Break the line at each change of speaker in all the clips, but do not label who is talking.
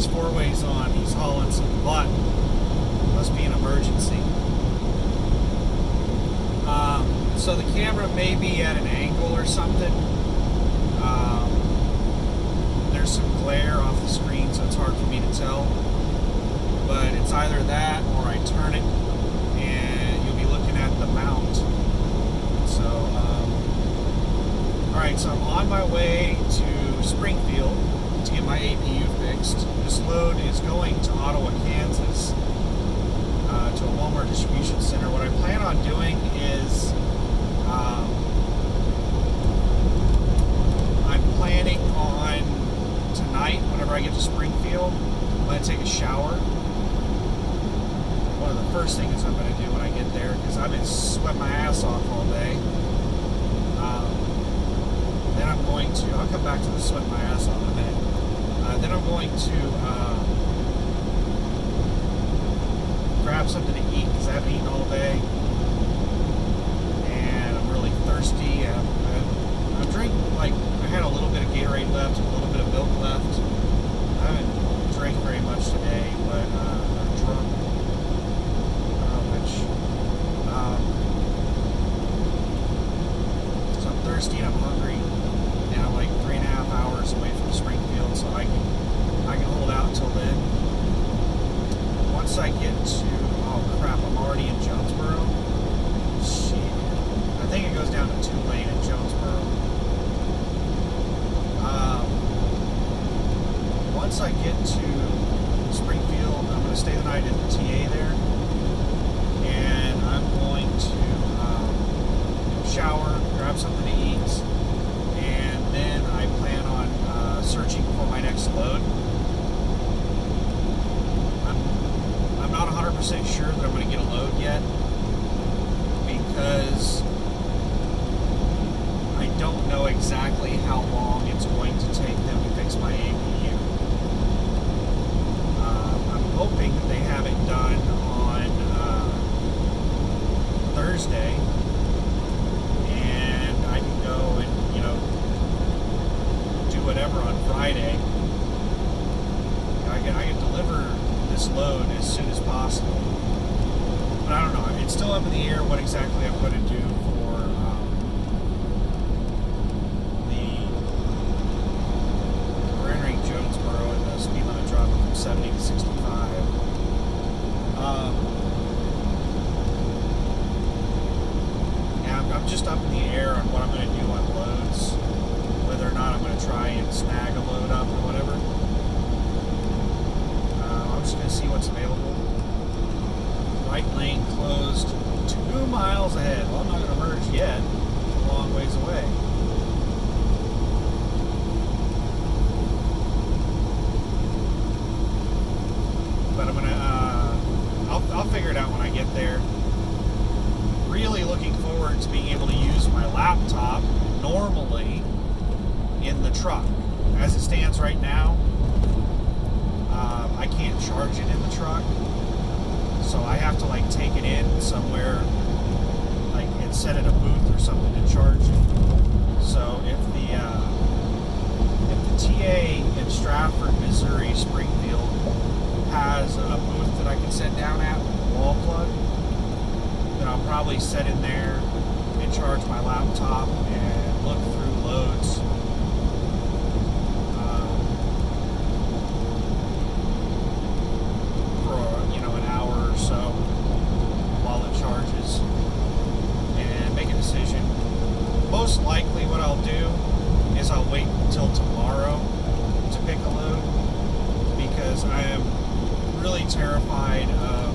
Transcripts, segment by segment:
his four-ways on. He's hauling some butt. Must be an emergency. So the camera may be at an angle or something. There's some glare off the screen, so it's hard for me to tell. But it's either that or I turn it and you'll be looking at the mount. So, alright, so I'm on my way to Springfield to get my APU fixed. This load is going to Ottawa, Kansas, to a Walmart distribution center. What I plan on doing is I'm planning on tonight, whenever I get to Springfield, I'm going to take a shower. One of the first things I'm going to do when I get there, because I've been sweating my ass off all day. Then I'm going to, I'll come back to the sweating my ass off in a minute. Then I'm going to grab something to eat, because I haven't eaten all day. And I'm really thirsty. I'm drinking, like, I had a little bit of Gatorade left, a little bit of milk left. I haven't drank very much today, but I'm drunk. So I'm thirsty and I'm hungry, and I'm like 3.5 hours away from Springfield, so I can hold out until then. Once I get to, oh crap, I'm already in Jonesboro. Shit, I think it goes down to 2-lane in Jonesboro. Once I get to Springfield, I'm going to stay the night at the TA there, and I'm going to shower, grab something to eat, and then I plan on searching for my next load. I'm not 100% sure that I'm going to get a load yet, because I don't know exactly how long it's going to take them to fix my APU. I'm hoping that they have it done on Thursday, and I can go and, you know, do whatever on Friday. I can deliver this load as soon as possible. But I don't know. It's still up in the air what exactly I'm going to do for we're entering Jonesboro, and the speed limit dropping from 70 to 65. I'm just up in the air on what I'm going to do on loads, whether or not I'm going to try and snag a load up or whatever. I'm just going to see what's available. Right lane closed 2 miles ahead. Well, I'm not going to merge yet. I'm a long ways away. But I'm going to, I'll figure it out when I get there. Really looking forward to being able to use my laptop normally in the truck. As it stands right now, I can't charge it in the truck, so I have to like take it in somewhere, like and set at a booth or something to charge it. So if the TA in Stratford, Missouri, Springfield, has a booth that I can set down at with a wall plug, then I'll probably set in there and charge my laptop and look through loads. For, you know, an hour or so while it charges, and make a decision. Most likely what I'll do is I'll wait until tomorrow to pick a load, because I am really terrified of...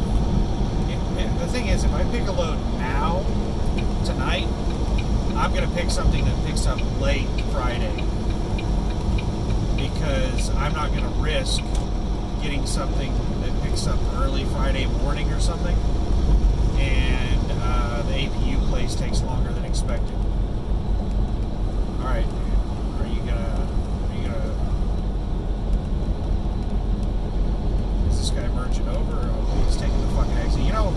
The thing is, if I pick a load now, tonight, I'm going to pick something that picks up late Friday, because I'm not going to risk getting something that picks up early Friday morning or something, and the APU place takes longer than expected. Alright, are you gonna... Is this guy merging over? Oh, he's taking the fucking exit. You know,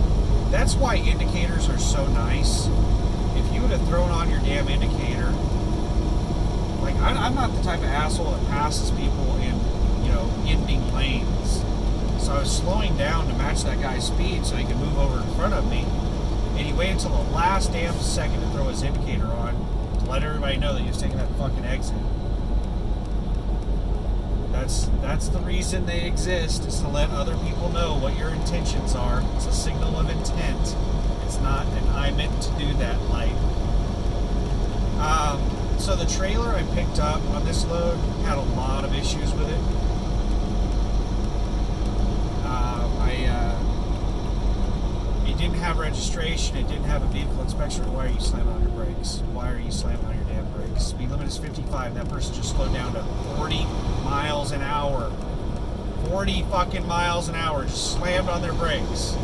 that's why indicators are so nice. If you would have thrown on your damn indicator, like, I'm not the type of asshole that passes people in, you ending lanes. So I was slowing down to match that guy's speed so he could move over in front of me. And he waited until the last damn second to throw his indicator on to let everybody know that he was taking that fucking exit. That's the reason they exist, is to let other people know what your intentions are. It's a signal of intent. It's not an I meant to do that light. So the trailer I picked up on this load had a lot of issues with it. It didn't have registration. It didn't have a vehicle inspection. Why are you slamming on your brakes? Why are you slamming on your damn brakes? Speed limit is 55. That person just slowed down to 40 miles an hour. 40 fucking miles an hour. Just slammed on their brakes.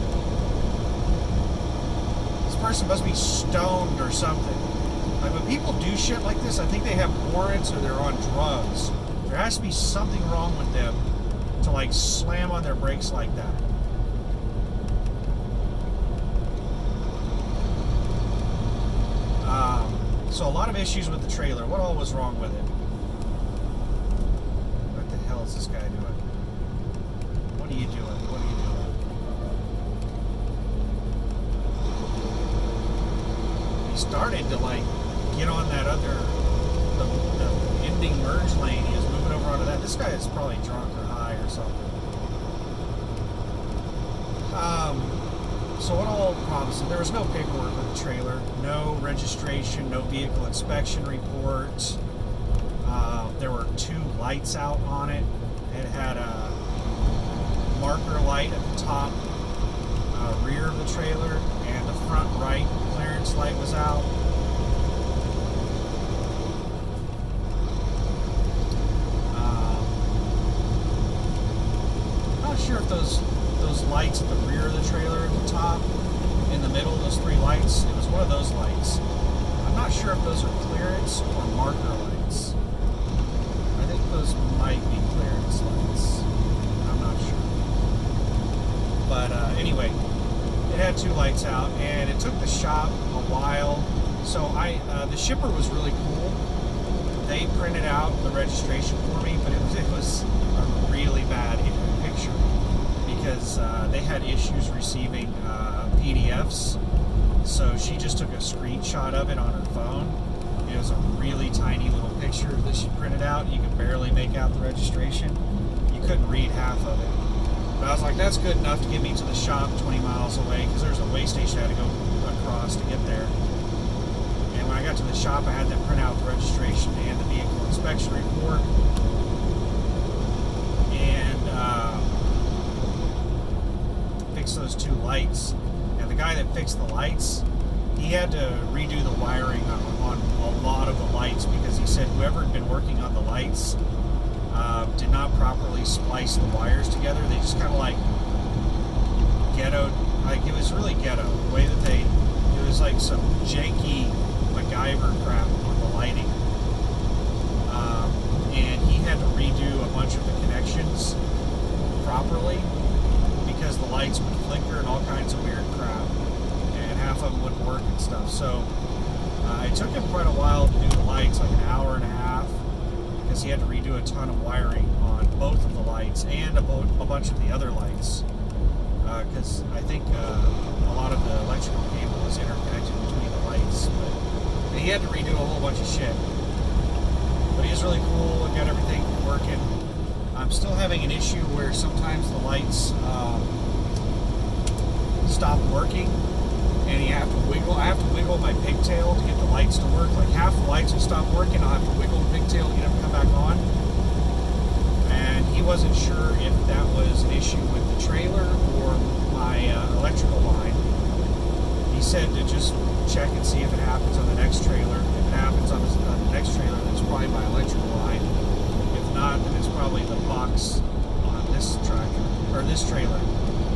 This person must be stoned or something. Like, when people do shit like this, I think they have warrants or they're on drugs. There has to be something wrong with them to, like, slam on their brakes like that. So a lot of issues with the trailer. What all was wrong with it? What the hell is this guy doing? What are you doing? What are you doing? He started to, like, get on that other, the ending merge lane. He was moving over onto that. This guy is probably drunk or high or something. So what all problems? There was no paperwork with the trailer, no registration, no vehicle inspection report. There were 2 lights out on it. It had a marker light at the top rear of the trailer, and the front right clearance light was out. Not sure if those lights at the rear of the trailer at the top, in the middle, those 3 lights, it was one of those lights. I'm not sure if those are clearance or marker lights. I think those might be clearance lights. I'm not sure. But anyway, it had 2 lights out, and it took the shop a while. So the shipper was really cool. They printed out the registration for me, but it was a really bad picture, because they had issues receiving PDFs. So she just took a screenshot of it on her phone. It was a really tiny little picture that she printed out. You could barely make out the registration. You couldn't read half of it. But I was like, that's good enough to get me to the shop 20 miles away, because there's a way station I had to go across to get there. And when I got to the shop, I had them print out the registration and the vehicle inspection report. And fix those 2 lights. And the guy that fixed the lights, he had to redo the wiring on a lot of the lights, because he said whoever had been working on the lights did not properly splice the wires together. They just kind of like ghetto, like it was really ghetto. The way that it was like some janky MacGyver crap on the lighting. And he had to redo a bunch of the connections properly, because the lights would flicker and all kinds of weird crap, and half of them wouldn't work and stuff. So it took him quite a while to do the lights, like an hour and a half, because he had to redo a ton of wiring on both of the lights and a bunch of the other lights, because I think a lot of the electrical cable was interconnected between the lights, but he had to redo a whole bunch of shit. But he was really cool and got everything working. I'm still having an issue where sometimes the lights stop working, and you have to wiggle. I have to wiggle my pigtail to get the lights to work. Like, half the lights will stop working, I'll have to wiggle the pigtail to get them to come back on. And he wasn't sure if that was an issue with the trailer or my electrical line. He said to just check and see if it happens on the next trailer. If it happens on the next trailer, then it's probably my electrical line. If not, then it's probably the box on this tractor, or this trailer.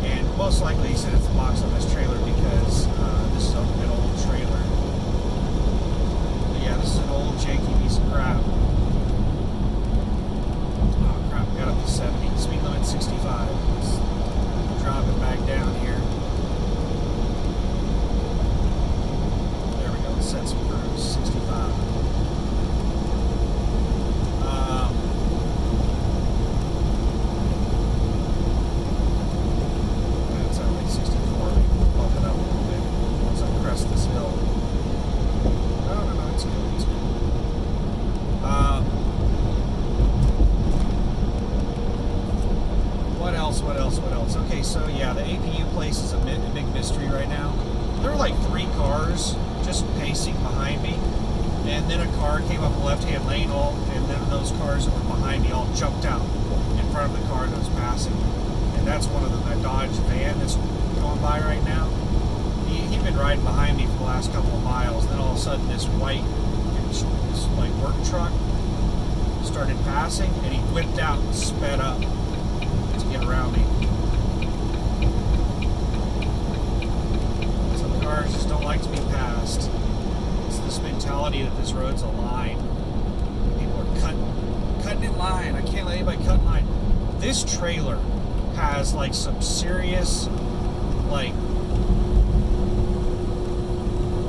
And most likely he said it's the box on this trailer, because this is an old trailer. But yeah, this is an old janky piece of crap. Oh crap, we got up to 70. Speed limit 65. Let's drop it back down here. There we go, let's set some cruise, 65. came up the left-hand lane, and then those cars that were behind me all jumped out in front of the car that was passing. And that's one of them, that Dodge van that's going by right now. He'd been riding behind me for the last couple of miles. Then all of a sudden, this white work truck started passing, and he whipped out and sped up to get around me. Some cars just don't like to be passed. It's this mentality that this road's a line. People are cutting in line. I can't let anybody cut in line. This trailer has like some serious, like,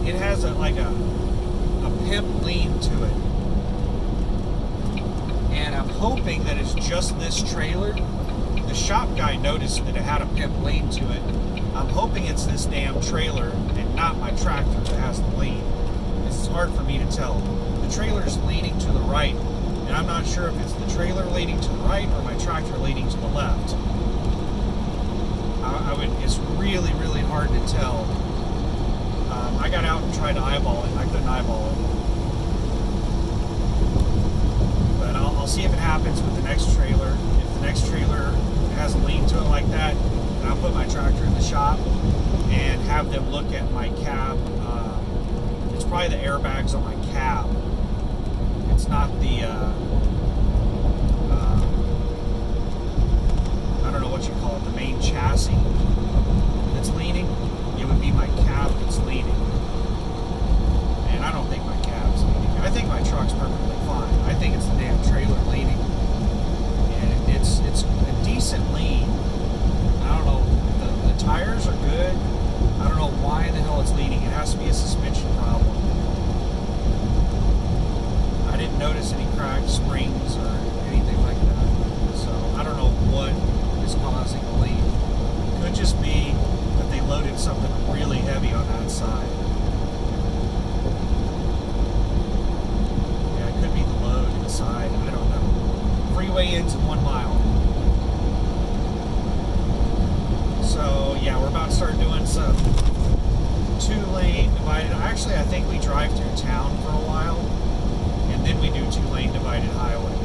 it has a pimp lean to it. And I'm hoping that it's just this trailer. The shop guy noticed that it had a pimp lean to it. I'm hoping it's this damn trailer and not my tractor that has the lean. It's hard for me to tell. The trailer's leaning to the right, and I'm not sure if it's the trailer leaning to the right or my tractor leaning to the left. It's really, really hard to tell. I got out and tried to eyeball it. I couldn't eyeball it. But I'll see if it happens with the next trailer. If the next trailer has a lean to it like that, then I'll put my tractor in the shop and have them look at my cab. It's probably the airbags on my cab. It's not the, I don't know what you call it, the main chassis that's leaning. It would be my cab that's leaning. And I don't think my cab's leaning. I think my truck's perfectly fine. I think it's the damn trailer leaning. And it's a decent lean. I don't know, the tires are good. I don't know why the hell it's leaning. It has to be a suspension problem. I didn't notice any cracked springs or anything like that. So I don't know what is causing the lean. It could just be that they loaded something really heavy on that side. Yeah, it could be the load inside. I don't know. Freeway ends in 1 mile. So yeah, we're about to start doing some 2-lane divided. Actually, I think we drive through town for a while, and then we do 2-lane divided highway.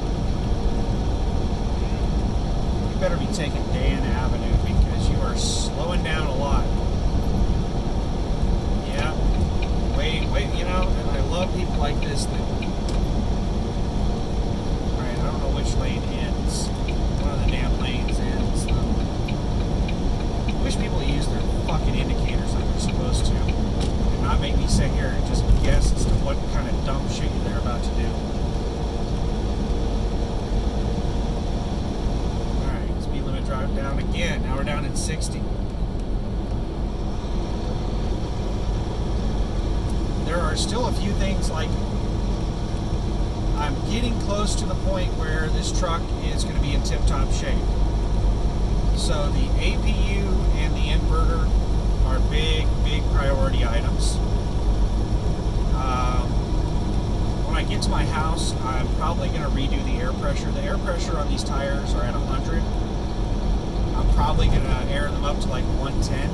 You better be taking Dan Avenue because you are slowing down a lot. Yeah. Wait, you know, and I love people like this that, alright, I don't know which lane ends. One of the damn lanes ends. I wish people use their fucking indicators like they're supposed to, and not make me sit here and just guess as to what kind of dumb shit they're about to do. Alright, speed limit drive down again. Now we're down at 60. There are still a few things, like I'm getting close to the point where this truck is going to be in tip-top shape. So the APU and the inverter are big priority items. When I get to my house, I'm probably going to redo the air pressure. The air pressure on these tires are at 100. I'm probably going to air them up to like 110.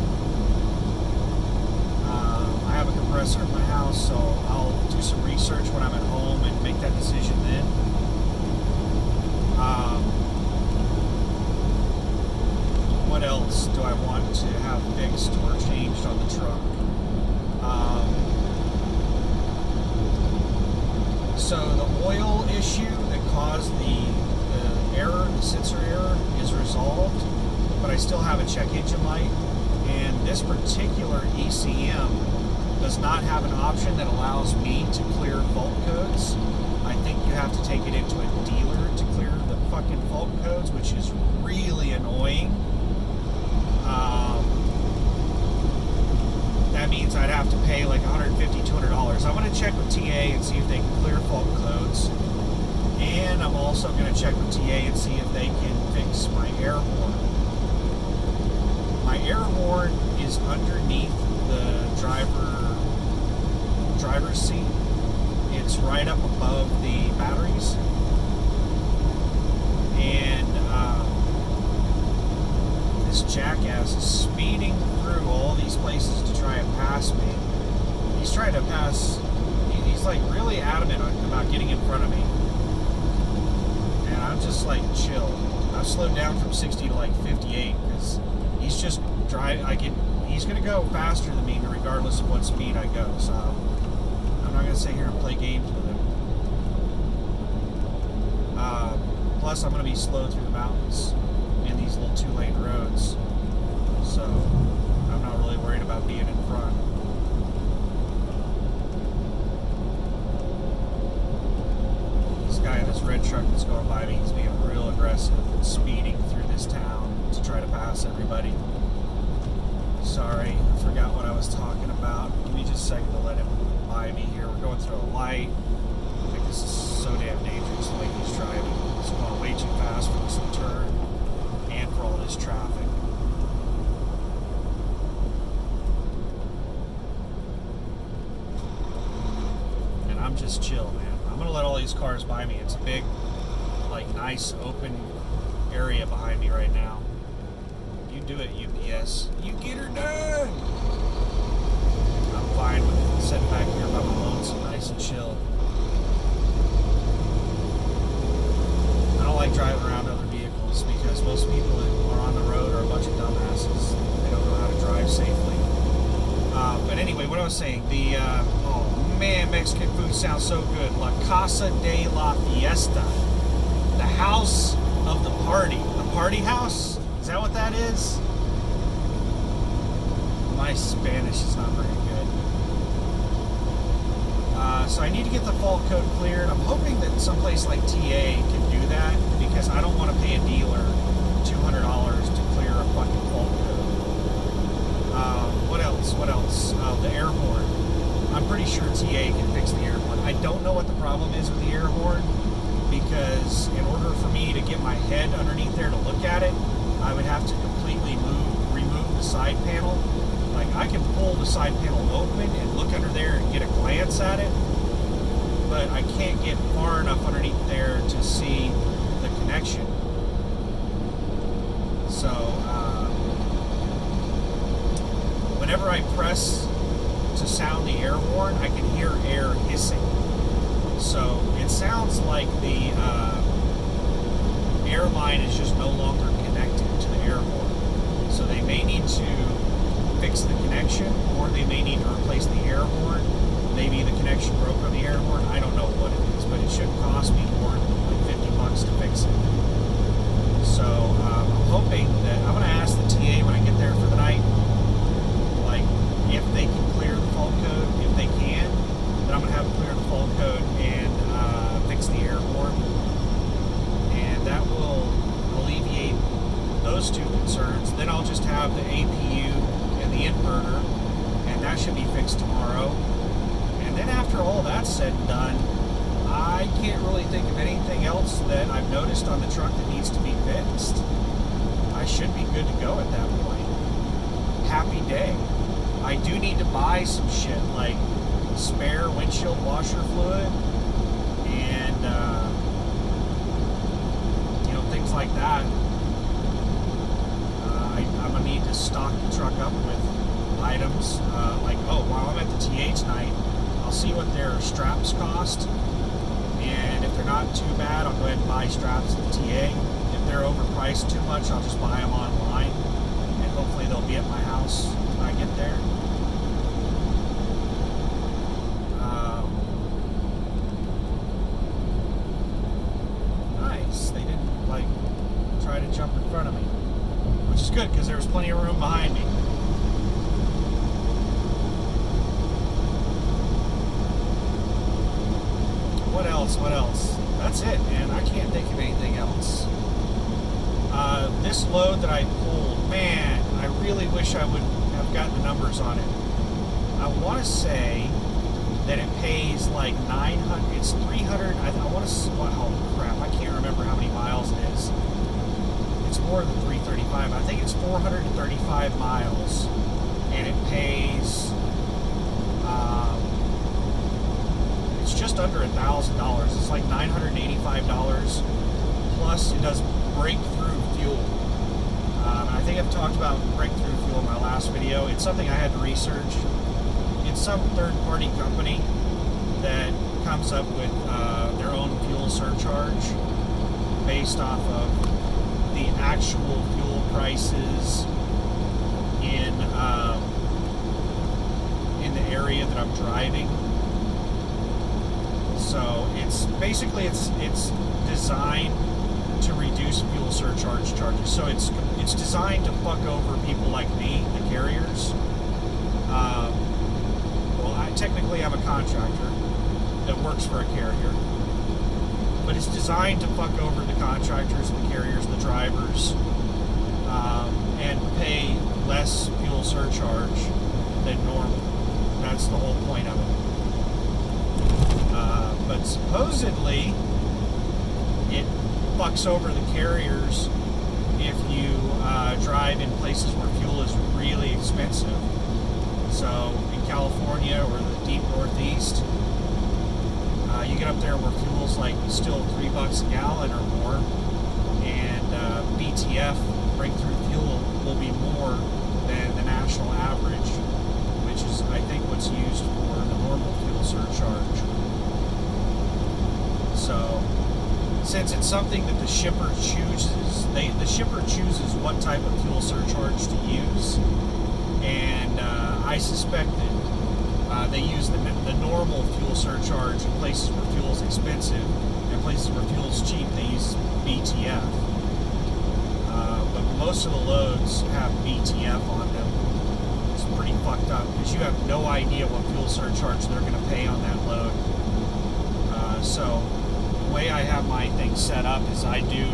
I have a compressor in my house, so I'll do some research when I'm at home and make that decision then. What else do I want to have fixed or changed on the truck? So the oil issue that caused the error, the sensor error, is resolved, but I still have a check engine light, and this particular ECM does not have an option that allows me to clear fault codes. I think you have to take it into a dealer to clear the fucking fault codes, which is really annoying. That means I'd have to pay like $150, $200. I'm going to check with TA and see if they can clear fault codes. And I'm also going to check with TA and see if they can fix my air horn. My air horn is underneath the driver's seat. It's right up above the batteries. And this jackass is speeding through all these places to try and pass me. He's trying to pass, he's he's like really adamant about getting in front of me. And I'm just like chill. I've slowed down from 60 to like 58 because he's just driving. He's going to go faster than me regardless of what speed I go. So I'm not going to sit here and play games with him. Plus, I'm going to be slow through the mountains in these little 2-lane roads. So I'm not really worried about being in front. This guy in this red truck that's going by me, he's being real aggressive and speeding through this town to try to pass everybody. Sorry, I forgot what I was talking about. Give me just a second to let him by me here. We're going through a light. I think this is so damn dangerous the way he's driving. He's going way too fast for this turn and for all this traffic. And I'm just chill, man. I'm going to let all these cars by me. It's a big, like, nice open area behind me right now. You do it, UPS. You get her done! I'm fine with sitting back here by my lonesome, nice and chill. I don't like driving around other vehicles because most people that are on the road are a bunch of dumbasses. They don't know how to drive safely. But anyway, what I was saying, oh man, Mexican food sounds so good. La Casa de la Fiesta. The house of the party. The party house? Is that what that is? My Spanish is not very good. So I need to get the fault code cleared. I'm hoping that someplace like TA can do that because I don't want to pay a dealer $200 to clear a fucking fault code. What else? The air horn. I'm pretty sure TA can fix the air horn. I don't know what the problem is with the air horn because in order for me to get my head underneath there to look at it, I would have to completely remove the side panel. Like, I can pull the side panel open and look under there and get a glance at it, but I can't get far enough underneath there to see the connection. So, whenever I press to sound the air horn, I can hear air hissing. So, it sounds like the airline is just no longer connected to the air horn. So they may need to fix the connection, or they may need to replace the air horn. Maybe the connection broke on the air horn. I don't know what it is, but it shouldn't cost me more than like $50 to fix it. So I'm hoping that I'm going to ask the TA when I get there for the night, like if they can clear the fault code. If they can, then I'm going to have them clear the fault code and fix the air horn. That will alleviate those two concerns. Then I'll just have the APU and the inverter, and that should be fixed tomorrow. And then after all that's said and done, I can't really think of anything else that I've noticed on the truck that needs to be fixed. I should be good to go at that point. Happy day. I do need to buy some shit like spare windshield washer fluid and things like that. I'm going to need to stock the truck up with items. While I'm at the TA tonight, I'll see what their straps cost. And if they're not too bad, I'll go ahead and buy straps at the TA. If they're overpriced too much, I'll just buy them online. And hopefully they'll be at my house when I get there. They didn't try to jump in front of me, which is good because there was plenty of room behind me. What else? That's it, man. I can't think of anything else. This load that I pulled, man, I really wish I would have gotten the numbers on it. I want to say that it pays like 900, it's 300, I want to, oh crap, I can't remember how many miles it is. It's more than 335, I think it's 435 miles, and it pays, it's just under $1,000, it's like $985, plus it does breakthrough fuel. I think I've talked about breakthrough fuel in my last video. It's something I had to research. It's some third-party company that comes up with their own fuel surcharge based off of the actual fuel prices in the area that I'm driving. So it's basically it's designed to reduce fuel surcharge charges. So it's designed to fuck over people like me, the carriers. Technically I'm a contractor that works for a carrier, but it's designed to fuck over the contractors, the carriers, the drivers, and pay less fuel surcharge than normal. That's the whole point of it. But supposedly it fucks over the carriers if you drive in places where fuel is really expensive. So in California or the deep Northeast, you get up there where fuel's like still $3 a gallon or more, and BTF, breakthrough fuel, will be more than the national average, which is, I think, what's used for the normal fuel surcharge. So, since it's something that the shipper chooses, the shipper chooses what type of fuel surcharge to use, and I suspect that they use the normal fuel surcharge in places where fuel is expensive, and places where fuel is cheap, they use BTF. But most of the loads have BTF on them. It's pretty fucked up, because you have no idea what fuel surcharge they're going to pay on that load. So the way I have my thing set up is I do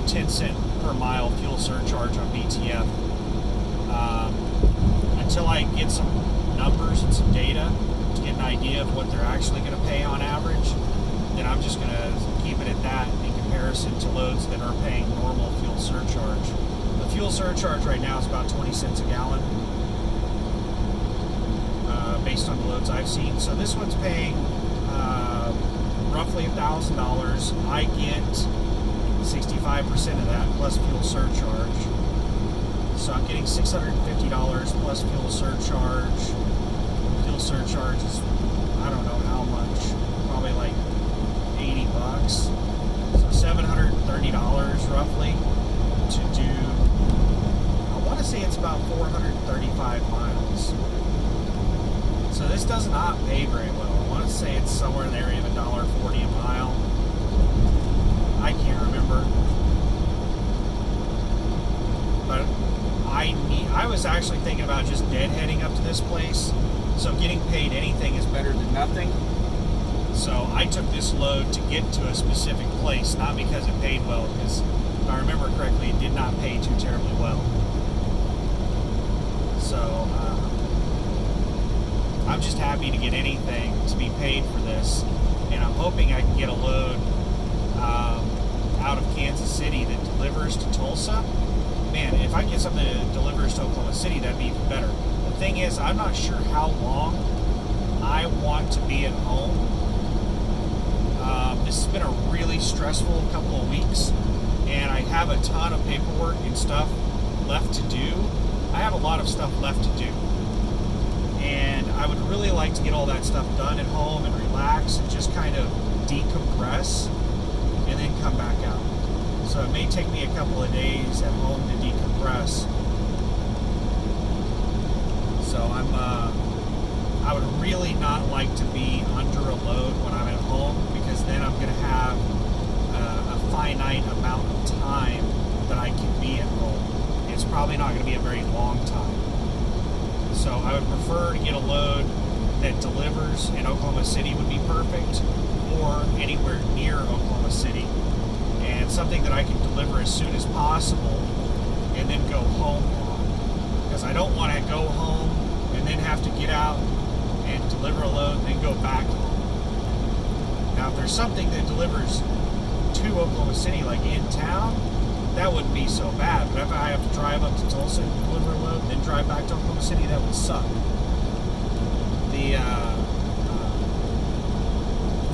10 cent per mile fuel surcharge on BTF. Until I get some numbers and some data to get an idea of what they're actually going to pay on average, then I'm just going to keep it at that in comparison to loads that are paying normal fuel surcharge. The fuel surcharge right now is about 20 cents a gallon, based on the loads I've seen. So this one's paying roughly $1,000. I get 65% of that plus fuel surcharge. So I'm getting $650 plus fuel surcharge. Fuel surcharge is, I don't know how much, probably like $80. So $730 roughly to do, I want to say it's about 435 miles. So this does not pay very well. I want to say it's somewhere in the area of $1.40 a mile. I can't remember. But I was actually thinking about just deadheading up to this place. So getting paid anything is better than nothing. So I took this load to get to a specific place, not because it paid well, because if I remember correctly, it did not pay too terribly well. So I'm just happy to get anything to be paid for this, and I'm hoping I can get a load out of Kansas City that delivers to Tulsa. Man, if I can get something that delivers to Oklahoma City, that'd be even better. The thing is, I'm not sure how long I want to be at home. This has been a really stressful couple of weeks, and I have a ton of paperwork and stuff left to do. I have a lot of stuff left to do, and I would really like to get all that stuff done at home and relax and just kind of decompress and then come back out. So it may take me a couple of days at home to decompress. So I would really not like to be under a load when I'm at home, because then I'm going to have a finite amount of time that I can be at home. It's probably not going to be a very long time. So I would prefer to get a load that delivers in Oklahoma City would be perfect, or anywhere near Oklahoma City. And something that I can deliver as soon as possible and then go home on. Because I don't want to go home and then have to get out and deliver a load and then go back home. Now, if there's something that delivers to Oklahoma City, like in town, that wouldn't be so bad. But if I have to drive up to Tulsa and deliver a load and then drive back to Oklahoma City, that would suck.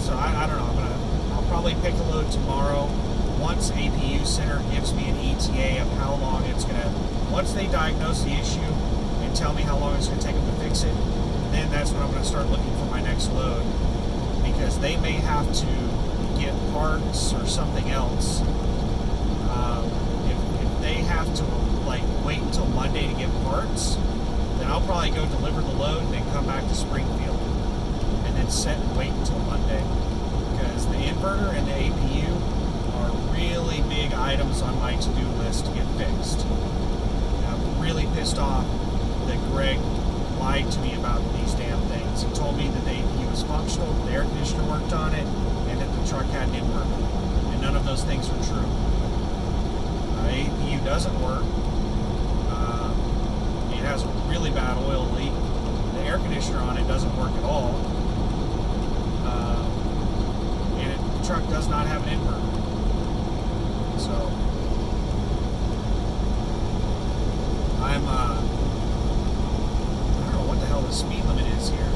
So I don't know. I'll probably pick a load tomorrow. Once APU Center gives me an ETA of how long it's going to, once they diagnose the issue and tell me how long it's going to take them to fix it, then that's when I'm going to start looking for my next load. because they may have to get parts or something else. If they have to like wait until Monday to get parts, then I'll probably go deliver the load and then come back to Springfield and then sit and wait until Monday, because the inverter and the APU are really big items on my to-do list to get fixed. I'm really pissed off that Greg lied to me about these damn things. He told me that the APU was functional, the air conditioner worked on it, and that the truck had an inverter. And none of those things are true. The APU doesn't work. It has a really bad oil leak. The air conditioner on it doesn't work at all. And the truck does not have an inverter. So I don't know what the hell the speed limit is here.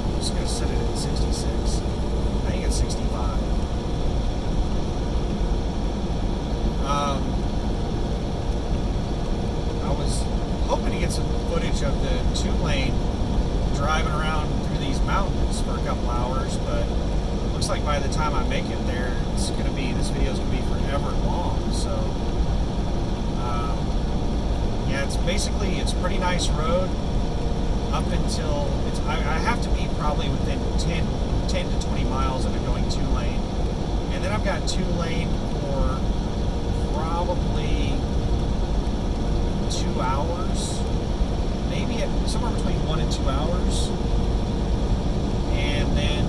I'm just going to set it at 66. I think it's 65. I was hoping to get some footage of the 2-lane driving around through these mountains for a couple hours, but it looks like by the time I make it there, this video is going to be forever long. So yeah, it's a pretty nice road up until I have to be probably within 10 to 20 miles of it going 2-lane, and then I've got 2-lane for probably 2 hours, maybe somewhere between 1 and 2 hours, and then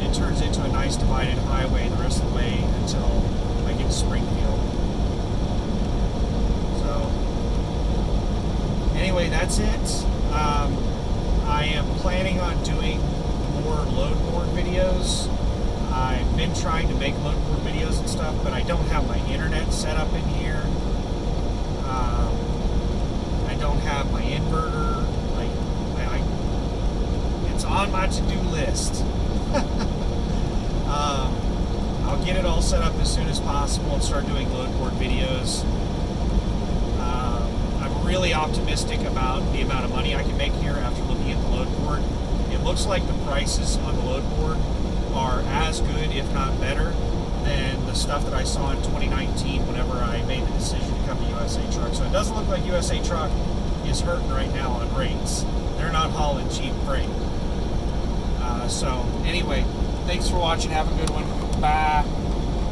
it turns into a nice divided highway the rest of the way until I get to Springfield. So anyway, that's it. I am planning on doing more load board videos. I've been trying to make load board videos and stuff, but I don't have my internet set up in here. I don't have my inverter. It's on my to-do list. I'll get it all set up as soon as possible and start doing load board videos. I'm really optimistic about the amount of money I can make here after looking at the load board. It looks like the prices on the load board are as good, if not better, than the stuff that I saw in 2019 whenever I made the decision to come to USA Truck. So it doesn't look like USA Truck is hurting right now on rates. They're not hauling cheap freight. So anyway, thanks for watching. Have a good one. Bye.